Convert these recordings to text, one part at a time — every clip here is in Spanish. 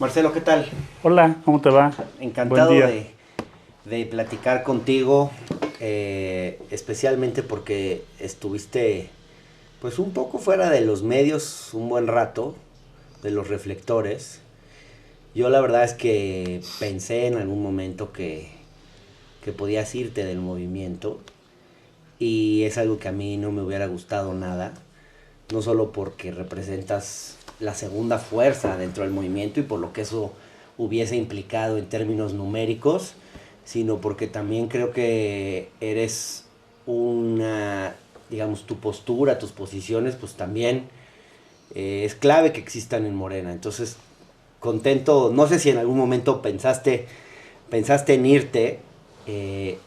Marcelo, ¿qué tal? Hola, ¿cómo te va? Encantado Buen día. de platicar contigo, especialmente porque estuviste pues un poco fuera de los medios un buen rato, de los reflectores. Yo la verdad es que pensé en algún momento que podías irte del movimiento y es algo que a mí no me hubiera gustado nada, no solo porque representas la segunda fuerza dentro del movimiento y por lo que eso hubiese implicado en términos numéricos, sino porque también creo que eres una, digamos, tu postura, tus posiciones, pues también es clave que existan en Morena. Entonces, contento, no sé si en algún momento pensaste en irte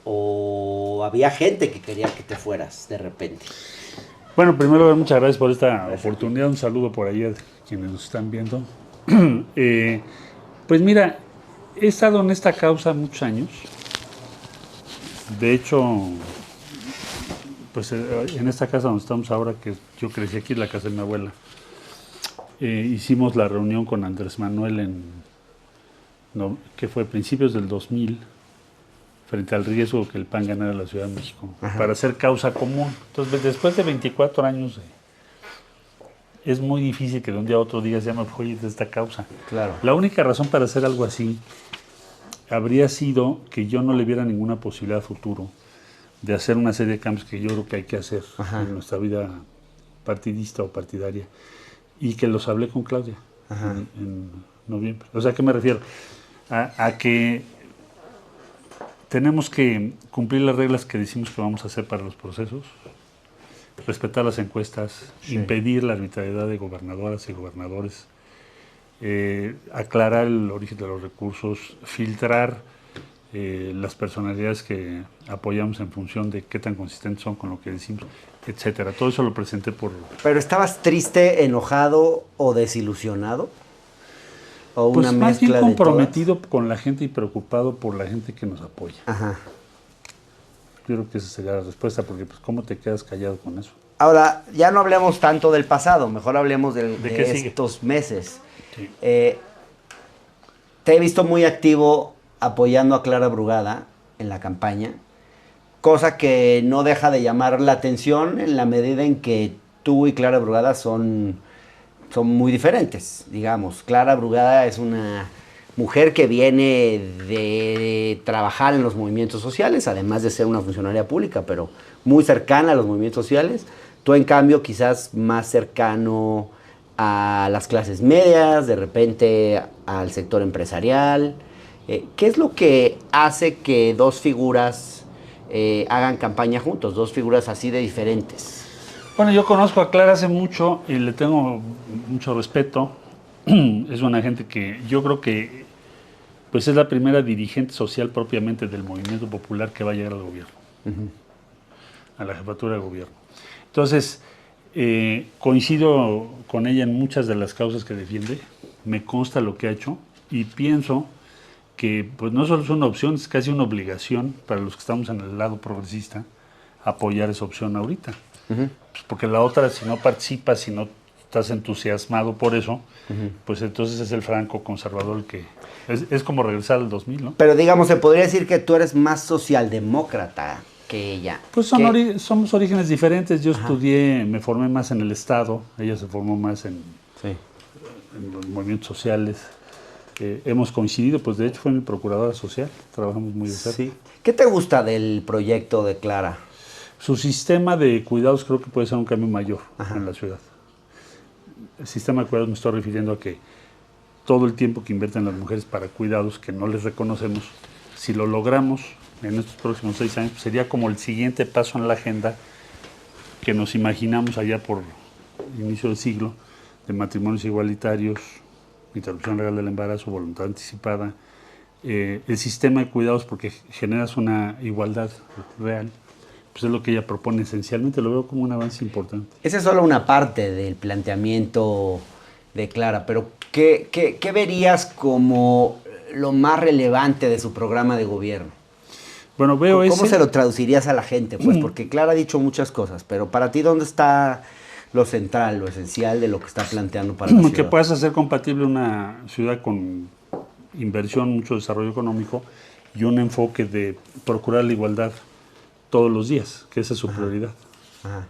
o había gente que quería que te fueras de repente. Bueno, primero, muchas gracias por esta oportunidad. Un saludo por ahí a quienes nos están viendo. Pues mira, he estado en esta causa muchos años. De hecho, pues en esta casa donde estamos ahora, que yo crecí aquí, la casa de mi abuela, hicimos la reunión con Andrés Manuel que fue a principios del 2000, frente al riesgo que el PAN ganara la Ciudad de México, para hacer causa común. Entonces, después de 24 años, es muy difícil que de un día a otro digas, ya me voy de esta causa. Claro. La única razón para hacer algo así habría sido que yo no le viera ninguna posibilidad a futuro de hacer una serie de cambios que yo creo que hay que hacer en nuestra vida partidista o partidaria, y que los hablé con Claudia en noviembre. O sea, ¿a qué me refiero? A que tenemos que cumplir las reglas que decimos que vamos a hacer para los procesos, respetar las encuestas, impedir la arbitrariedad de gobernadoras y gobernadores, aclarar el origen de los recursos, filtrar las personalidades que apoyamos en función de qué tan consistentes son con lo que decimos, etcétera. Todo eso lo presenté por... ¿Pero estabas triste, enojado o desilusionado? ¿O Pues una más bien mezcla de comprometido con la gente y preocupado por la gente que nos apoya. Ajá. Yo creo que esa sería la respuesta, porque pues ¿cómo te quedas callado con eso? Ahora, ya no hablemos tanto del pasado, mejor hablemos de qué estos sigue? meses. Sí. Te he visto muy activo apoyando a Clara Brugada en la campaña, cosa que no deja de llamar la atención en la medida en que tú y Clara Brugada son muy diferentes, digamos. Clara Brugada es una mujer que viene de trabajar en los movimientos sociales, además de ser una funcionaria pública, pero muy cercana a los movimientos sociales. Tú, en cambio, quizás más cercano a las clases medias, de repente al sector empresarial. ¿Qué es lo que hace que dos figuras hagan campaña juntos, dos figuras así de diferentes? Bueno, yo conozco a Clara hace mucho y le tengo mucho respeto. Es una gente que yo creo que pues es la primera dirigente social propiamente del movimiento popular que va a llegar al gobierno, a la jefatura de gobierno. Entonces, coincido con ella en muchas de las causas que defiende, me consta lo que ha hecho y pienso que pues no solo es una opción, es casi una obligación para los que estamos en el lado progresista apoyar esa opción ahorita. Pues porque la otra, si no participas, si no estás entusiasmado por eso, pues entonces es el franco conservador el que... Es como regresar al 2000, ¿no? Pero digamos, se podría decir que tú eres más socialdemócrata que ella. Pues somos orígenes diferentes. Yo estudié, me formé más en el Estado, ella se formó más en los movimientos sociales. Hemos coincidido, pues de hecho fue mi procuradora social, trabajamos muy de cerca. Sí. ¿Qué te gusta del proyecto de Clara? Su sistema de cuidados creo que puede ser un cambio mayor en la ciudad. El sistema de cuidados me estoy refiriendo a que todo el tiempo que invierten las mujeres para cuidados que no les reconocemos, si lo logramos en estos próximos 6 años, pues sería como el siguiente paso en la agenda que nos imaginamos allá por inicio del siglo, de matrimonios igualitarios, interrupción legal del embarazo, voluntad anticipada, el sistema de cuidados, porque generas una igualdad real. Pues es lo que ella propone esencialmente, lo veo como un avance importante. Esa es solo una parte del planteamiento de Clara, pero ¿qué verías como lo más relevante de su programa de gobierno? Bueno, ¿Cómo se lo traducirías a la gente? Pues porque Clara ha dicho muchas cosas, pero para ti, ¿dónde lo central, lo esencial de lo que está planteando para la ciudad. Que puedas hacer compatible una ciudad con inversión, mucho desarrollo económico y un enfoque de procurar la igualdad todos los días, que esa es su prioridad. Ajá.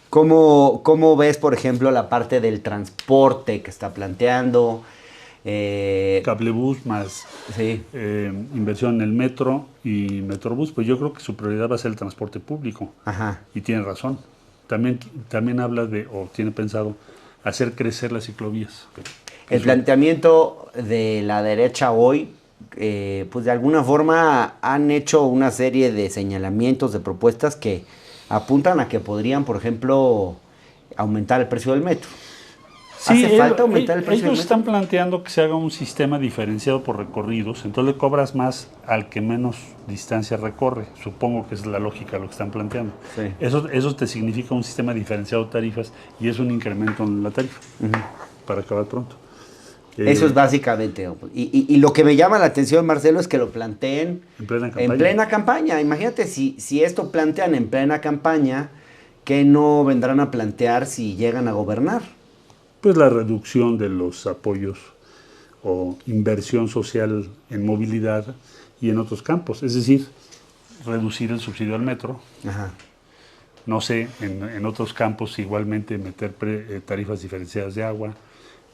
¿Cómo ves, por ejemplo, la parte del transporte que está planteando? Cablebús más Sí. Inversión en el metro y Metrobús, pues yo creo que su prioridad va a ser el transporte público. Ajá. Y tiene razón. También habla de, o tiene pensado, hacer crecer las ciclovías. El planteamiento de la derecha hoy, pues de alguna forma han hecho una serie de señalamientos, de propuestas que apuntan a que podrían, por ejemplo, aumentar el precio del metro. Sí, ¿Hace falta aumentar el precio del ellos metro? están planteando que se haga un sistema diferenciado por recorridos, entonces le cobras más al que menos distancia recorre. Supongo que es la lógica lo que están planteando. Sí. Eso te significa un sistema diferenciado de tarifas y es un incremento en la tarifa, para acabar pronto. Eso es básicamente. Y lo que me llama la atención, Marcelo, es que lo planteen en plena campaña. Imagínate si esto plantean en plena campaña, ¿qué no vendrán a plantear si llegan a gobernar? Pues la reducción de los apoyos o inversión social en movilidad y en otros campos. Es decir, reducir el subsidio al metro. Ajá. No sé, en otros campos igualmente meter tarifas diferenciadas de agua.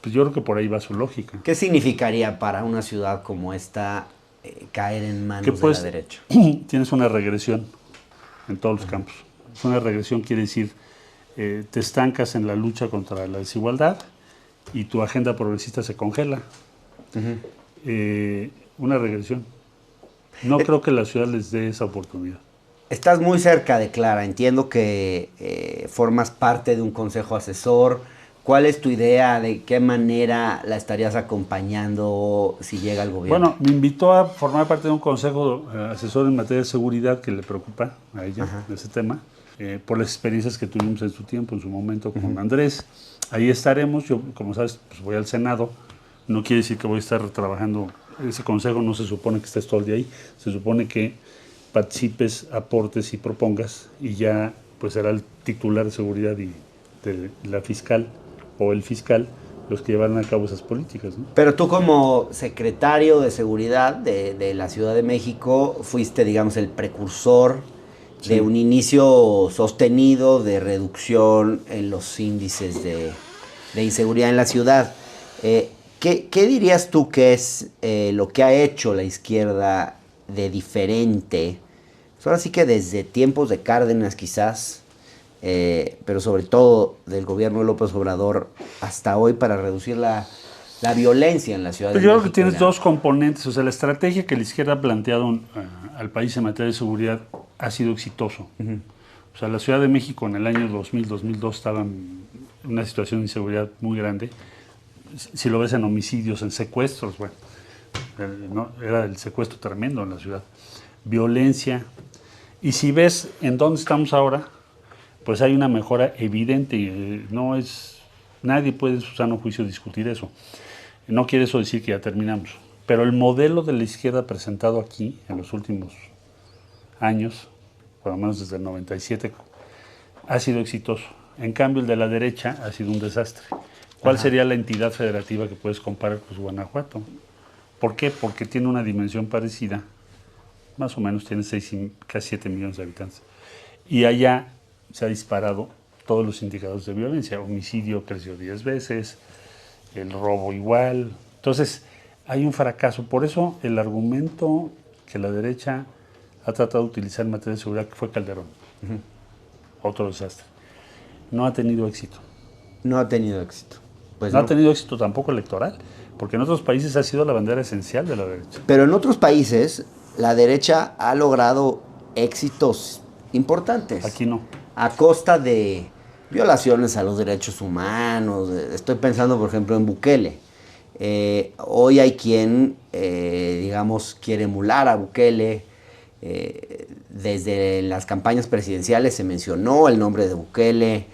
Pues yo creo que por ahí va su lógica. ¿Qué significaría para una ciudad como esta caer en manos de la derecha? Tienes una regresión en todos los campos. Una regresión quiere decir, te estancas en la lucha contra la desigualdad y tu agenda progresista se congela. Una regresión. No creo que la ciudad les dé esa oportunidad. Estás muy cerca de Clara, entiendo que formas parte de un consejo asesor. ¿Cuál es tu idea? ¿De qué manera la estarías acompañando si llega al gobierno? Bueno, me invitó a formar parte de un consejo asesor en materia de seguridad que le preocupa a ella, ese tema, por las experiencias que tuvimos en su tiempo, en su momento con Andrés. Ahí estaremos. Yo, como sabes, pues voy al Senado. No quiere decir que voy a estar trabajando. Ese consejo no se supone que estés todo el día ahí. Se supone que participes, aportes y propongas, y ya pues será el titular de seguridad y de la fiscal o el fiscal los que llevarán a cabo esas políticas, ¿no? Pero tú como secretario de seguridad de la Ciudad de México fuiste, digamos, el precursor de un inicio sostenido de reducción en los índices de inseguridad en la ciudad. ¿Qué dirías tú que es lo que ha hecho la izquierda de diferente? Pues ahora sí que desde tiempos de Cárdenas quizás, pero sobre todo del gobierno de López Obrador hasta hoy para reducir la violencia en la Ciudad de México. Yo creo que tienes dos componentes. O sea, la estrategia que la izquierda ha planteado al país en materia de seguridad ha sido exitoso. O sea, la Ciudad de México en el año 2000-2002 estaba en una situación de inseguridad muy grande. Si lo ves en homicidios, en secuestros, bueno, era el secuestro tremendo en la ciudad. Violencia. Y si ves en dónde estamos ahora, pues hay una mejora evidente. Nadie puede en su sano juicio discutir eso. No quiere eso decir que ya terminamos. Pero el modelo de la izquierda presentado aquí en los últimos años, por lo menos desde el 97, ha sido exitoso. En cambio, el de la derecha ha sido un desastre. ¿Cuál sería la entidad federativa que puedes comparar? Pues Guanajuato. ¿Por qué? Porque tiene una dimensión parecida. Más o menos tiene casi 7 millones de habitantes. Y allá se ha disparado todos los indicadores de violencia. Homicidio creció 10 veces, el robo igual. Entonces, hay un fracaso. Por eso el argumento que la derecha ha tratado de utilizar en materia de seguridad, que fue Calderón, otro desastre, no ha tenido éxito. No ha tenido éxito. Pues no ha tenido éxito tampoco electoral, porque en otros países ha sido la bandera esencial de la derecha. Pero en otros países la derecha ha logrado éxitos importantes. Aquí no. A costa de violaciones a los derechos humanos. Estoy pensando, por ejemplo, en Bukele. Hoy hay quien, digamos, quiere emular a Bukele. Desde las campañas presidenciales se mencionó el nombre de Bukele.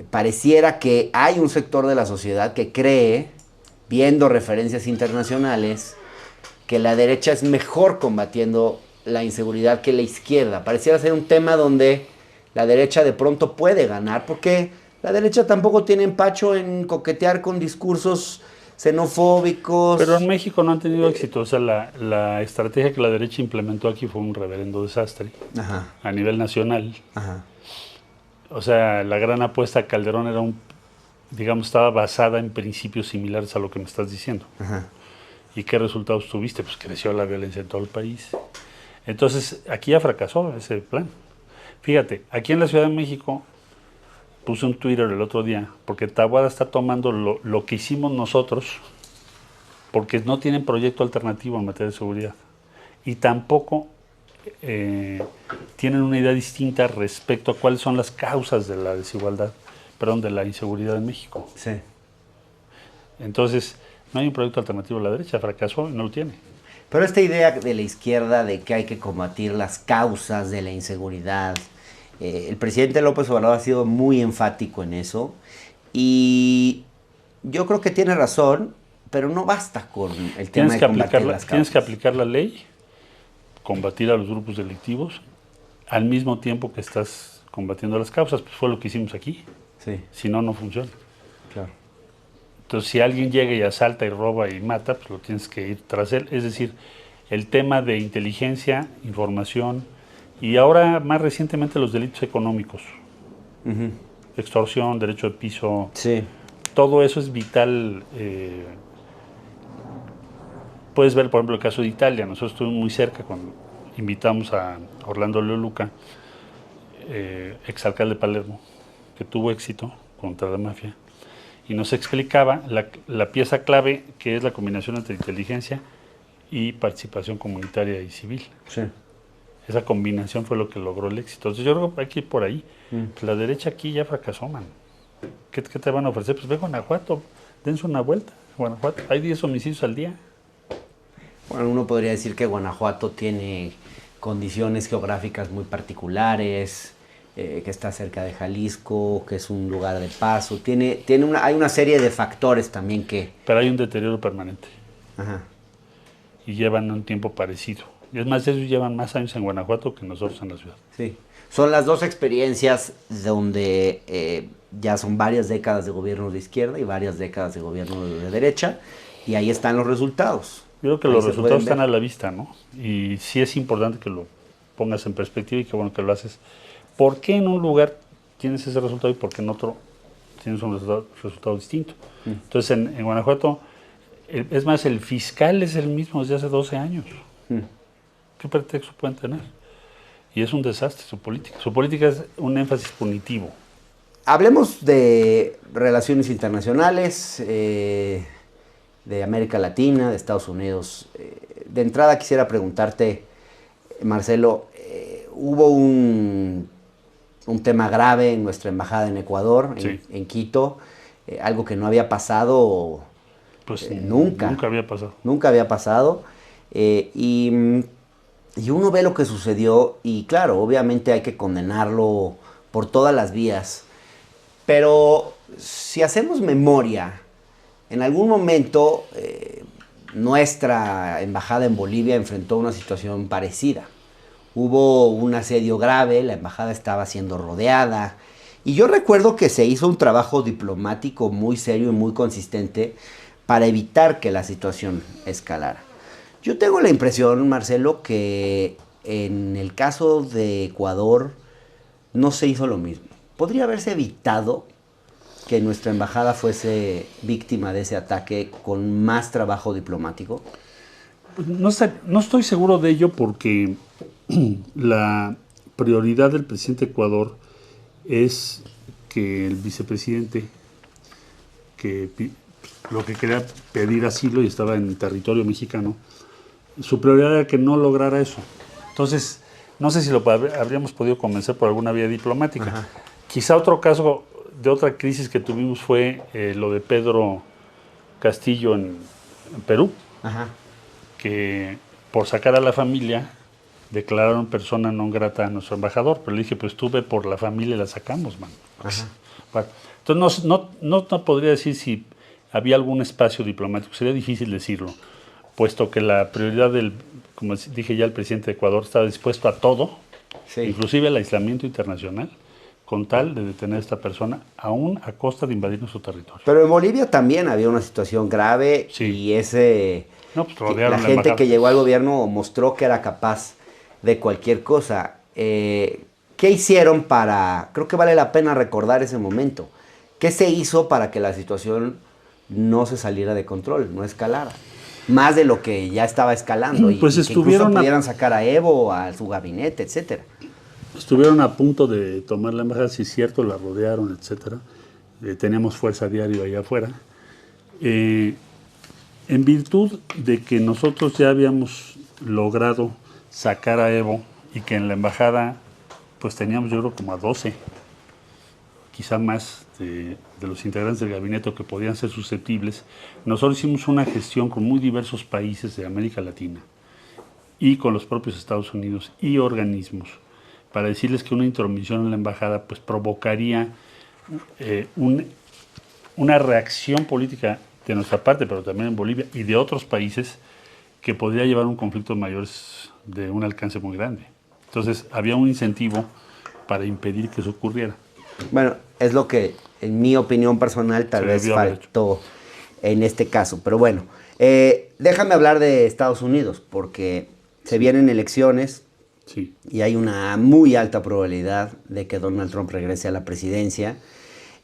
Pareciera que hay un sector de la sociedad que cree, viendo referencias internacionales, que la derecha es mejor combatiendo la inseguridad que la izquierda. Pareciera ser un tema donde la derecha de pronto puede ganar, porque La derecha tampoco tiene empacho en coquetear con discursos xenofóbicos. Pero en México no han tenido éxito. O sea, la estrategia que la derecha implementó aquí fue un reverendo desastre. Ajá. A nivel nacional. Ajá. O sea, la gran apuesta a Calderón era digamos, estaba basada en principios similares a lo que me estás diciendo. Ajá. ¿Y qué resultados tuviste? Pues creció la violencia en todo el país. Entonces, aquí ya fracasó ese plan. Fíjate, aquí en la Ciudad de México puse un Twitter el otro día, porque Taboada está tomando lo que hicimos nosotros, porque no tienen proyecto alternativo en materia de seguridad. Y tampoco tienen una idea distinta respecto a cuáles son las causas de la desigualdad, de la inseguridad en México. Sí. Entonces, no hay un proyecto alternativo a la derecha, fracasó y no lo tiene. Pero esta idea de la izquierda de que hay que combatir las causas de la inseguridad, el presidente López Obrador ha sido muy enfático en eso y yo creo que tiene razón, pero no basta con el tema de combatir las causas. Tienes que aplicar la ley, combatir a los grupos delictivos, al mismo tiempo que estás combatiendo las causas, pues fue lo que hicimos aquí. Sí. Si no, no funciona. Claro. Entonces, si alguien llega y asalta y roba y mata, pues lo tienes que ir tras él. Es decir, el tema de inteligencia, información y ahora más recientemente los delitos económicos. Uh-huh. Extorsión, derecho de piso. Sí. Todo eso es vital. Puedes ver, por ejemplo, el caso de Italia. Nosotros estuvimos muy cerca cuando invitamos a Orlando Leoluca, exalcalde de Palermo, que tuvo éxito contra la mafia, y nos explicaba la pieza clave que es la combinación entre inteligencia y participación comunitaria y civil. Sí. Esa combinación fue lo que logró el éxito. Entonces yo creo que hay que ir por ahí. Pues la derecha aquí ya fracasó, man. ¿Qué te van a ofrecer? Pues ve a Guanajuato, dense una vuelta. Guanajuato, hay 10 homicidios al día. Bueno, uno podría decir que Guanajuato tiene condiciones geográficas muy particulares, que está cerca de Jalisco, que es un lugar de paso. Hay una serie de factores también que... Pero hay un deterioro permanente. Ajá. Y llevan un tiempo parecido. Y es más, ellos llevan más años en Guanajuato que nosotros en la ciudad. Sí. Son las dos experiencias donde ya son varias décadas de gobierno de izquierda y varias décadas de gobierno de derecha, y ahí están los resultados. Yo creo que los resultados están a la vista, ¿no? Y sí es importante que lo pongas en perspectiva y qué bueno que lo haces. ¿Por qué en un lugar tienes ese resultado y por qué en otro tienes un resultado distinto? Entonces, en Guanajuato, es más, el fiscal es el mismo desde hace 12 años. ¿Qué pretexto pueden tener? Y es un desastre su política. Su política es un énfasis punitivo. Hablemos de relaciones internacionales, de América Latina, de Estados Unidos. De entrada quisiera preguntarte, Marcelo, hubo un tema grave en nuestra embajada en Ecuador, Sí. en Quito, algo que no había pasado Pues nunca. Nunca había pasado. Nunca había pasado. Y uno ve lo que sucedió y claro, obviamente hay que condenarlo por todas las vías. Pero si hacemos memoria, en algún momento nuestra embajada en Bolivia enfrentó una situación parecida. Hubo un asedio grave, la embajada estaba siendo rodeada. Y yo recuerdo que se hizo un trabajo diplomático muy serio y muy consistente para evitar que la situación escalara. Yo tengo la impresión, Marcelo, que en el caso de Ecuador no se hizo lo mismo. ¿Podría haberse evitado que nuestra embajada fuese víctima de ese ataque con más trabajo diplomático? No estoy seguro de ello porque la prioridad del presidente de Ecuador es que el vicepresidente, que lo que quería pedir asilo y estaba en territorio mexicano, su prioridad era que no lograra eso. Entonces, no sé si lo habríamos podido convencer por alguna vía diplomática. Ajá. Quizá otro caso de otra crisis que tuvimos fue lo de Pedro Castillo en Perú. Ajá. Que por sacar a la familia declararon persona non grata a nuestro embajador, pero le dije, pues tú ve por la familia y la sacamos, man. Ajá. Bueno, entonces no podría decir si había algún espacio diplomático, sería difícil decirlo, puesto que la prioridad como dije ya, el presidente de Ecuador estaba dispuesto a todo, sí, inclusive al aislamiento internacional, con tal de detener a esta persona, aún a costa de invadir nuestro territorio. Pero en Bolivia también había una situación grave Sí. y ese... No, pues la rodearon la gente embajada. que llegó al gobierno mostró que era capaz de cualquier cosa. ¿Qué hicieron para...? Creo que vale la pena recordar ese momento. ¿Qué se hizo para que la situación no se saliera de control, no escalara? Más de lo que ya estaba escalando. Pues y que estuvieron incluso pudieran sacar a Evo, a su gabinete, etcétera. Estuvieron a punto de tomar la embajada, sí es cierto, la rodearon, etcétera. Teníamos fuerza diaria allá afuera. En virtud de que nosotros ya habíamos logrado sacar a Evo y que en la embajada pues teníamos yo creo como a 12, quizá más, de los integrantes del gabinete que podían ser susceptibles, nosotros hicimos una gestión con muy diversos países de América Latina y con los propios Estados Unidos y organismos para decirles que una intromisión en la embajada pues provocaría una reacción política de nuestra parte, pero también en Bolivia y de otros países, que podría llevar a un conflicto mayores de un alcance muy grande. Entonces había un incentivo para impedir que eso ocurriera. Bueno, es lo que, en mi opinión personal, tal vez faltó en este caso. Pero bueno, déjame hablar de Estados Unidos, porque se vienen elecciones sí. Y hay una muy alta probabilidad de que Donald Trump regrese a la presidencia.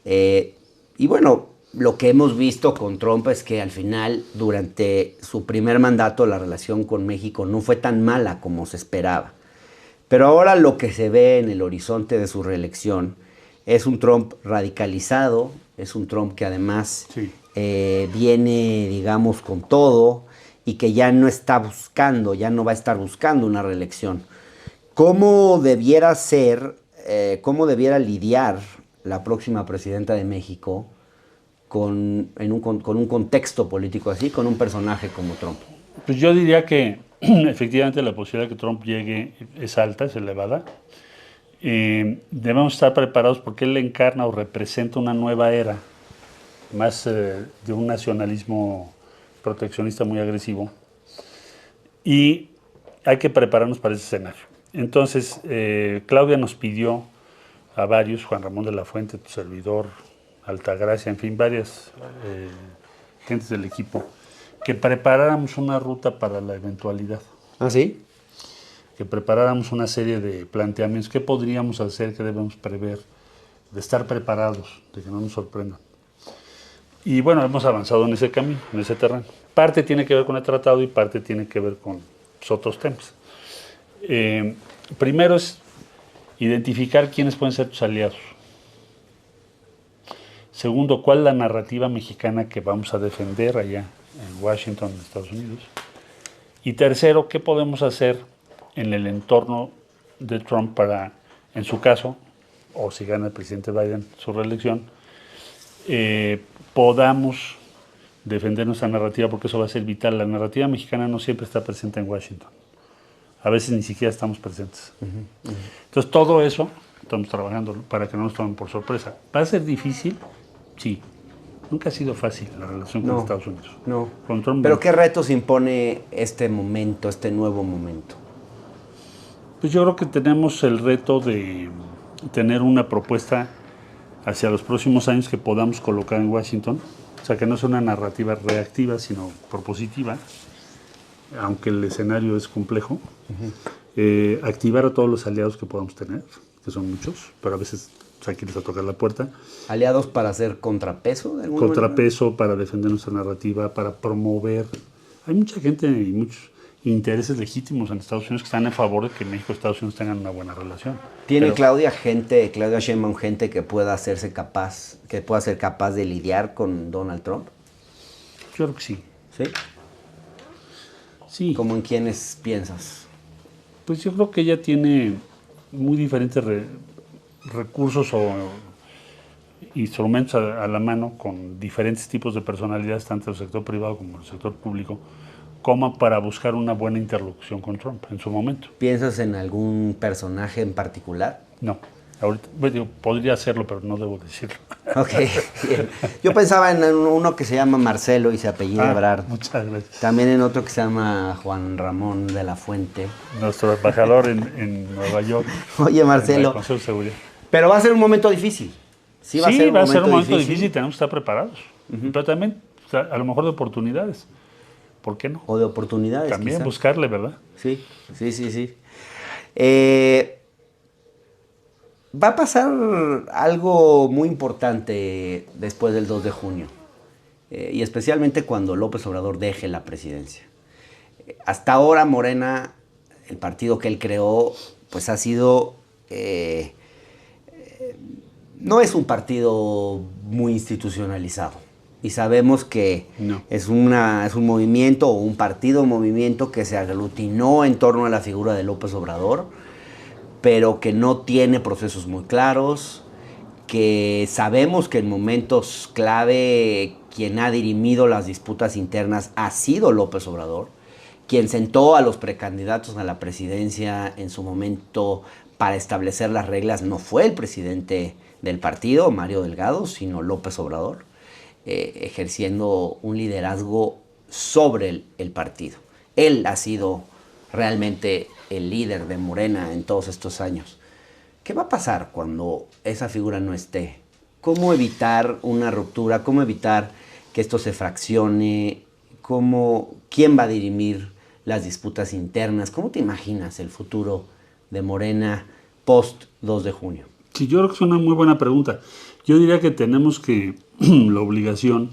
Y bueno, lo que hemos visto con Trump es que al final, durante su primer mandato, la relación con México no fue tan mala como se esperaba. Pero ahora lo que se ve en el horizonte de su reelección es un Trump radicalizado, es un Trump que además sí. Viene, digamos, con todo y que ya no está buscando, ya no va a estar buscando una reelección. ¿Cómo debiera ser, cómo debiera lidiar la próxima presidenta de México con un contexto político así, con un personaje como Trump? Pues yo diría que efectivamente la posibilidad de que Trump llegue es alta, es elevada. Debemos estar preparados porque él encarna o representa una nueva era, más de un nacionalismo proteccionista muy agresivo. Y hay que prepararnos para ese escenario. Entonces, Claudia nos pidió a varios, Juan Ramón de la Fuente, tu servidor, Altagracia, en fin, varias gentes del equipo, que preparáramos una ruta para la eventualidad. ¿Ah, sí? Que preparáramos una serie de planteamientos, qué podríamos hacer, qué debemos prever, de estar preparados, de que no nos sorprendan. Y bueno, hemos avanzado en ese camino, en ese terreno. Parte tiene que ver con el tratado y parte tiene que ver con otros temas. Primero es identificar quiénes pueden ser tus aliados. Segundo, cuál es la narrativa mexicana que vamos a defender allá en Washington, en Estados Unidos. Y tercero, qué podemos hacer en el entorno de Trump para, en su caso, o si gana el presidente Biden su reelección, podamos defender nuestra narrativa, porque eso va a ser vital. La narrativa mexicana no siempre está presente en Washington. A veces ni siquiera estamos presentes. Entonces, todo eso estamos trabajando para que no nos tomen por sorpresa. ¿Va a ser difícil? Sí. Nunca ha sido fácil la relación con Estados Unidos. No. Con Trump, ¿Pero qué retos impone este momento, este nuevo momento? Pues yo creo que tenemos el reto de tener una propuesta hacia los próximos años que podamos colocar en Washington. O sea, que no sea una narrativa reactiva, sino propositiva, aunque el escenario es complejo. Activar a todos los aliados que podamos tener, que son muchos, pero a veces hay que irles a tocar la puerta. ¿Aliados para hacer contrapeso? De alguna Contrapeso, manera? para defender nuestra narrativa, para promover. Hay mucha gente y muchos intereses legítimos en Estados Unidos que están a favor de que México y Estados Unidos tengan una buena relación. ¿Tiene Claudia Sheinbaum gente que pueda hacerse capaz, que pueda ser capaz de lidiar con Donald Trump? Yo creo que sí. ¿Sí? Sí. ¿Cómo en quiénes piensas? Pues yo creo que ella tiene muy diferentes recursos o instrumentos a la mano con diferentes tipos de personalidades, tanto del sector privado como del sector público, como para buscar una buena interlocución con Trump en su momento. ¿Piensas en algún personaje en particular? No. Ahorita, bueno, podría hacerlo, pero no debo decirlo. Ok, bien. Yo pensaba en uno que se llama Marcelo y se apellida Ebrard. Muchas gracias. También en otro que se llama Juan Ramón de la Fuente. Nuestro embajador en Nueva York. Oye, Marcelo, en el Consejo de Seguridad. Pero va a ser un momento difícil. Sí, va a ser un momento difícil y tenemos que estar preparados. Pero también, o sea, a lo mejor de oportunidades. ¿Por qué no? O de oportunidades. También quizá. buscarle, ¿verdad? Sí. Va a pasar algo muy importante después del 2 de junio. Y especialmente cuando López Obrador deje la presidencia. Hasta ahora Morena, el partido que él creó, pues ha sido... no es un partido muy institucionalizado. Y sabemos que es un movimiento o un movimiento que se aglutinó en torno a la figura de López Obrador, pero que no tiene procesos muy claros, que sabemos que en momentos clave quien ha dirimido las disputas internas ha sido López Obrador, quien sentó a los precandidatos a la presidencia en su momento para establecer las reglas no fue el presidente del partido, Mario Delgado, sino López Obrador, ejerciendo un liderazgo sobre el partido. Él ha sido realmente el líder de Morena en todos estos años. ¿Qué va a pasar cuando esa figura no esté? ¿Cómo evitar una ruptura? ¿Cómo evitar que esto se fraccione? ¿Quién va a dirimir las disputas internas? ¿Cómo te imaginas el futuro de Morena post 2 de junio? Sí, yo creo que es una muy buena pregunta. Yo diría que tenemos que la obligación,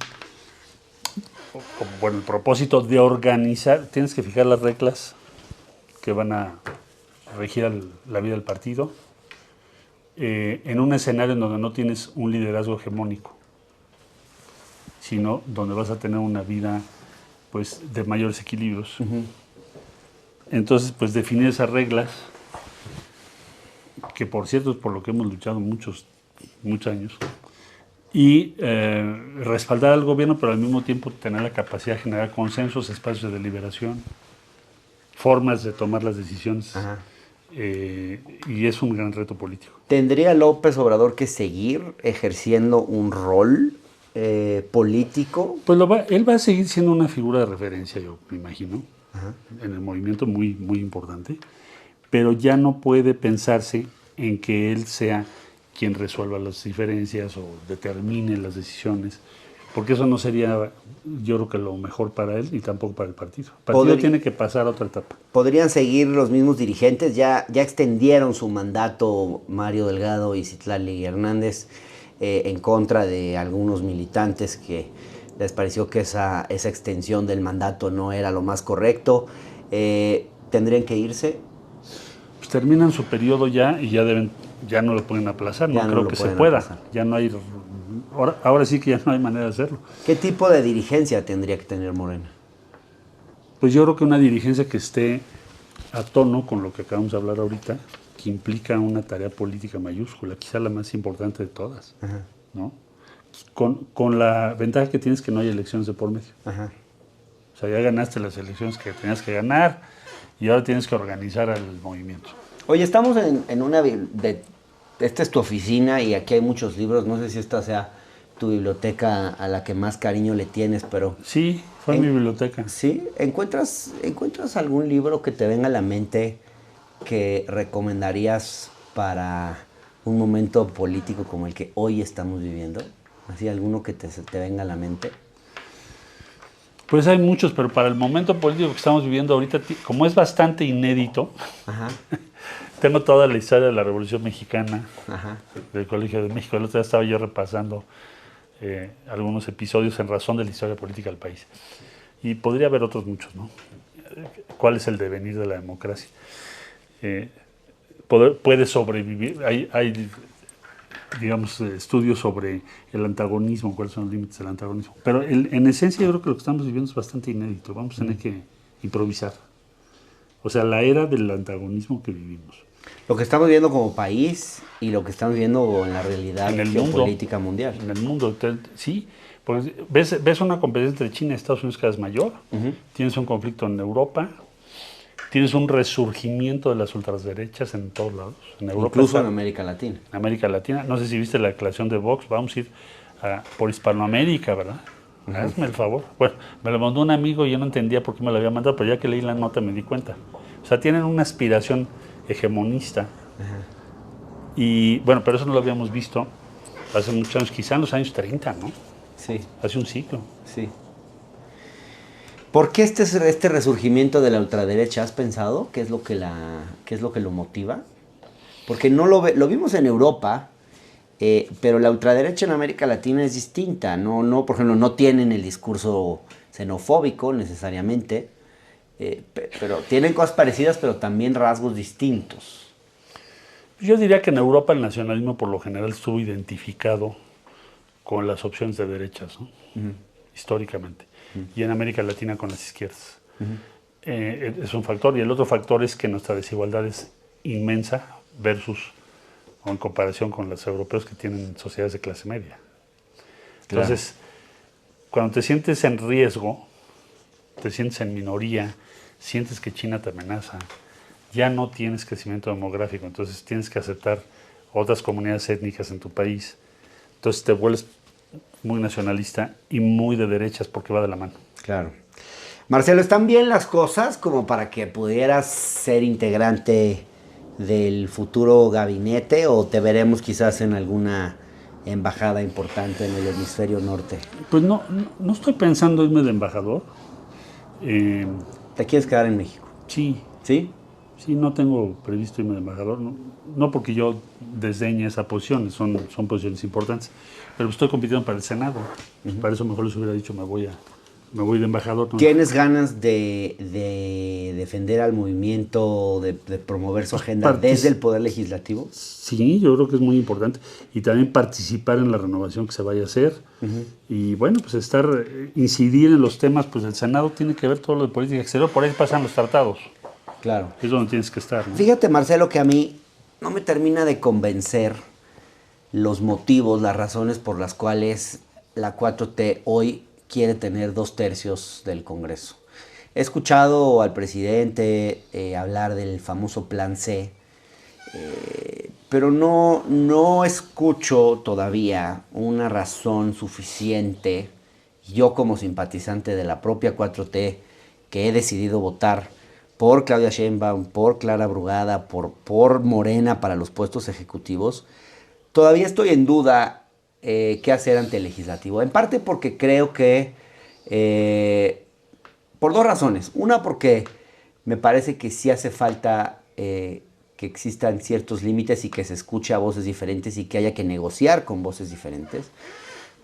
el propósito de organizar, tienes que fijar las reglas que van a regir la vida del partido en un escenario en donde no tienes un liderazgo hegemónico, sino donde vas a tener una vida pues de mayores equilibrios. Uh-huh. Entonces, pues definir esas reglas, que por cierto es por lo que hemos luchado muchos años, y respaldar al gobierno, pero al mismo tiempo tener la capacidad de generar consensos, espacios de deliberación, formas de tomar las decisiones. Y es un gran reto político. ¿Tendría López Obrador que seguir ejerciendo un rol político? Pues él va a seguir siendo una figura de referencia, yo me imagino, en el movimiento muy, muy importante, pero ya no puede pensarse en que él sea quien resuelva las diferencias o determine las decisiones, porque eso no sería, yo creo que lo mejor para él y tampoco para el partido. El partido tiene que pasar a otra etapa. ¿Podrían seguir los mismos dirigentes? Ya extendieron su mandato Mario Delgado y Citlali Hernández en contra de algunos militantes que les pareció que esa extensión del mandato no era lo más correcto. ¿Tendrían que irse? Pues terminan su periodo ya y ya no lo pueden aplazar, no creo que se pueda. Ya no hay, ahora sí que ya no hay manera de hacerlo. ¿Qué tipo de dirigencia tendría que tener Morena? Pues yo creo que una dirigencia que esté a tono con lo que acabamos de hablar ahorita, que implica una tarea política mayúscula, quizá la más importante de todas, ¿no? Con la ventaja que tienes que no hay elecciones de por medio. O sea, ya ganaste las elecciones que tenías que ganar y ahora tienes que organizar al movimiento. Oye, estamos en una... esta es tu oficina y aquí hay muchos libros. No sé si esta sea tu biblioteca a la que más cariño le tienes, pero... Sí, fue mi biblioteca. ¿Sí? ¿Encuentras algún libro que te venga a la mente que recomendarías para un momento político como el que hoy estamos viviendo? ¿Así alguno que te venga a la mente? Pues hay muchos, pero para el momento político que estamos viviendo ahorita, como es bastante inédito, tengo toda la historia de la Revolución Mexicana, del Colegio de México. El otro día estaba yo repasando algunos episodios en razón de la historia política del país. Y podría haber otros muchos, ¿no? ¿Cuál es el devenir de la democracia? Puede sobrevivir. Hay digamos, estudios sobre el antagonismo, cuáles son los límites del antagonismo. Pero en esencia yo creo que lo que estamos viviendo es bastante inédito. Vamos a tener que improvisar. O sea, la era del antagonismo que vivimos. Lo que estamos viviendo como país y lo que estamos viviendo en la realidad geopolítica mundial. En el mundo, sí. Porque ves una competencia entre China y Estados Unidos cada vez mayor. Tienes un conflicto en Europa. Tienes un resurgimiento de las ultraderechas en todos lados. En Europa, incluso en América Latina. En América Latina. No sé si viste la declaración de Vox. Vamos a ir por Hispanoamérica, ¿verdad? Hazme el favor. Bueno, me lo mandó un amigo y yo no entendía por qué me lo había mandado, pero ya que leí la nota me di cuenta. O sea, tienen una aspiración hegemonista Y bueno, pero eso no lo habíamos visto hace muchos años, quizá en los años 30, ¿no? Sí, Hace un siglo. sí. ¿Por qué este resurgimiento de la ultraderecha? ¿Has pensado qué es lo que lo motiva? Porque no lo vimos en Europa, pero la ultraderecha en América Latina es distinta. No, por ejemplo, no tienen el discurso xenofóbico necesariamente, pero tienen cosas parecidas, pero también rasgos distintos. Yo diría que en Europa el nacionalismo por lo general estuvo identificado con las opciones de derechas, ¿no? Históricamente, y en América Latina con las izquierdas. Es un factor, y el otro factor es que nuestra desigualdad es inmensa versus o en comparación con los europeos que tienen sociedades de clase media. Entonces, cuando te sientes en riesgo, te sientes en minoría, sientes que China te amenaza, ya no tienes crecimiento demográfico, entonces tienes que aceptar otras comunidades étnicas en tu país, entonces te vuelves muy nacionalista y muy de derechas porque va de la mano. Claro. Marcelo, ¿están bien las cosas como para que pudieras ser integrante del futuro gabinete o te veremos quizás en alguna embajada importante en el hemisferio norte? Pues no estoy pensando irme de embajador. ¿Te quieres quedar en México? Sí. ¿Sí? Sí, no tengo previsto irme de embajador, no porque yo desdeñe esa posición, son posiciones importantes, pero estoy compitiendo para el Senado. Para eso mejor les hubiera dicho me voy de embajador, ¿no? ¿Tienes ganas de defender al movimiento, de promover su agenda desde el Poder Legislativo? Sí, yo creo que es muy importante. Y también participar en la renovación que se vaya a hacer. Y bueno, pues incidir en los temas, pues el Senado tiene que ver todo lo de política exterior, por ahí pasan los tratados. Claro. Es donde tienes que estar, ¿no? Fíjate, Marcelo, que a mí no me termina de convencer los motivos, las razones por las cuales la 4T hoy quiere tener 2/3 del Congreso. He escuchado al presidente hablar del famoso Plan C, pero no escucho todavía una razón suficiente, yo como simpatizante de la propia 4T, que he decidido votar por Claudia Sheinbaum, por Clara Brugada, por Morena para los puestos ejecutivos, todavía estoy en duda qué hacer ante el legislativo. En parte porque creo que, por dos razones. Una, porque me parece que sí hace falta que existan ciertos límites y que se escuche a voces diferentes y que haya que negociar con voces diferentes.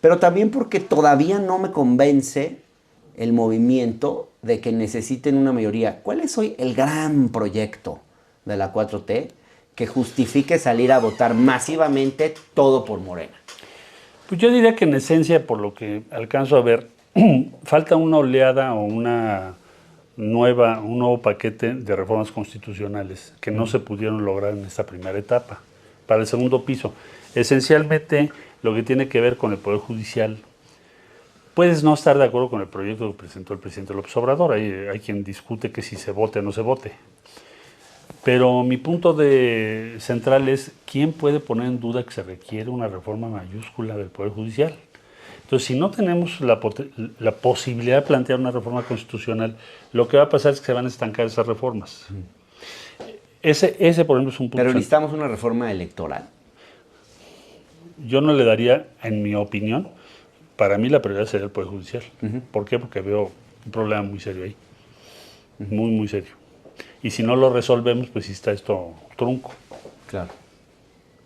Pero también porque todavía no me convence el movimiento de que necesiten una mayoría. ¿Cuál es hoy el gran proyecto de la 4T que justifique salir a votar masivamente todo por Morena? Pues yo diría que en esencia, por lo que alcanzo a ver, falta una oleada o un nuevo paquete de reformas constitucionales que no se pudieron lograr en esta primera etapa. Para el segundo piso, esencialmente lo que tiene que ver con el Poder Judicial. Puedes no estar de acuerdo con el proyecto que presentó el presidente López Obrador, hay quien discute que si se vote o no se vote. Pero mi punto central es, ¿quién puede poner en duda que se requiere una reforma mayúscula del Poder Judicial? Entonces, si no tenemos la posibilidad de plantear una reforma constitucional, lo que va a pasar es que se van a estancar esas reformas. Ese por ejemplo, es un punto. Pero necesitamos una reforma electoral. Yo no le daría, en mi opinión, para mí la prioridad sería el Poder Judicial. ¿Por qué? Porque veo un problema muy serio ahí. Muy, muy serio. Y si no lo resolvemos, pues sí está esto trunco. Claro.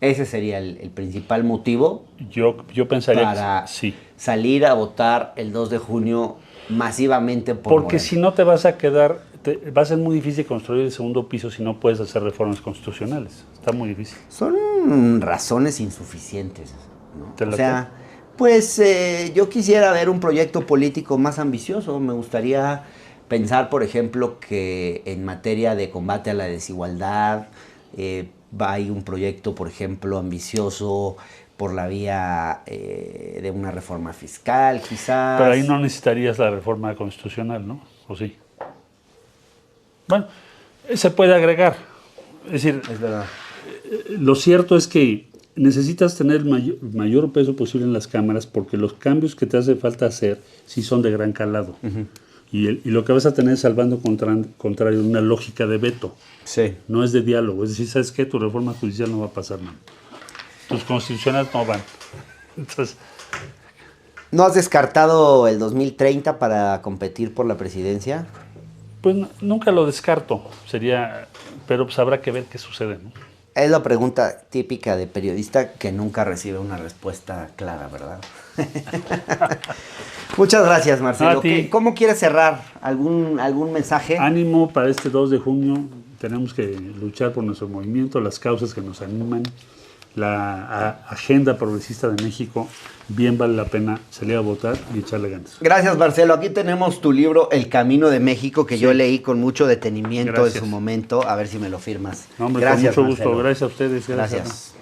Ese sería el principal motivo. Yo pensaría para que sí. Salir a votar el 2 de junio masivamente por Porque Morena. si no te vas a quedar, va a ser muy difícil construir el segundo piso si no puedes hacer reformas constitucionales. Está muy difícil. Son razones insuficientes, ¿no? O sea, pues yo quisiera ver un proyecto político más ambicioso. Me gustaría pensar, por ejemplo, que en materia de combate a la desigualdad hay un proyecto, por ejemplo, ambicioso por la vía de una reforma fiscal, quizás. Pero ahí no necesitarías la reforma constitucional, ¿no? ¿O sí? Bueno, se puede agregar. Es decir, es verdad. Lo cierto es que necesitas tener el mayor peso posible en las cámaras porque los cambios que te hace falta hacer sí son de gran calado. Y lo que vas a tener es salvando contrario una lógica de veto. Sí. No es de diálogo. Es decir, ¿sabes qué? Tu reforma judicial no va a pasar, man. Tus constitucionales no van. Entonces, ¿No has descartado el 2030 para competir por la presidencia? pues nunca lo descarto. Pero pues habrá que ver qué sucede, ¿no? Es la pregunta típica de periodista que nunca recibe una respuesta clara, ¿verdad? Muchas gracias, Marcelo. A ti. ¿Cómo quieres cerrar? ¿Algún mensaje? Ánimo para este 2 de junio. Tenemos que luchar por nuestro movimiento, las causas que nos animan. La agenda progresista de México, bien vale la pena salir a votar y echarle ganas. Gracias, Marcelo. Aquí tenemos tu libro El Camino de México, que yo leí con mucho detenimiento en Gracias. su momento. A ver si me lo firmas. No, hombre, Gracias, con mucho gusto. Marcelo. Gracias a ustedes. Gracias.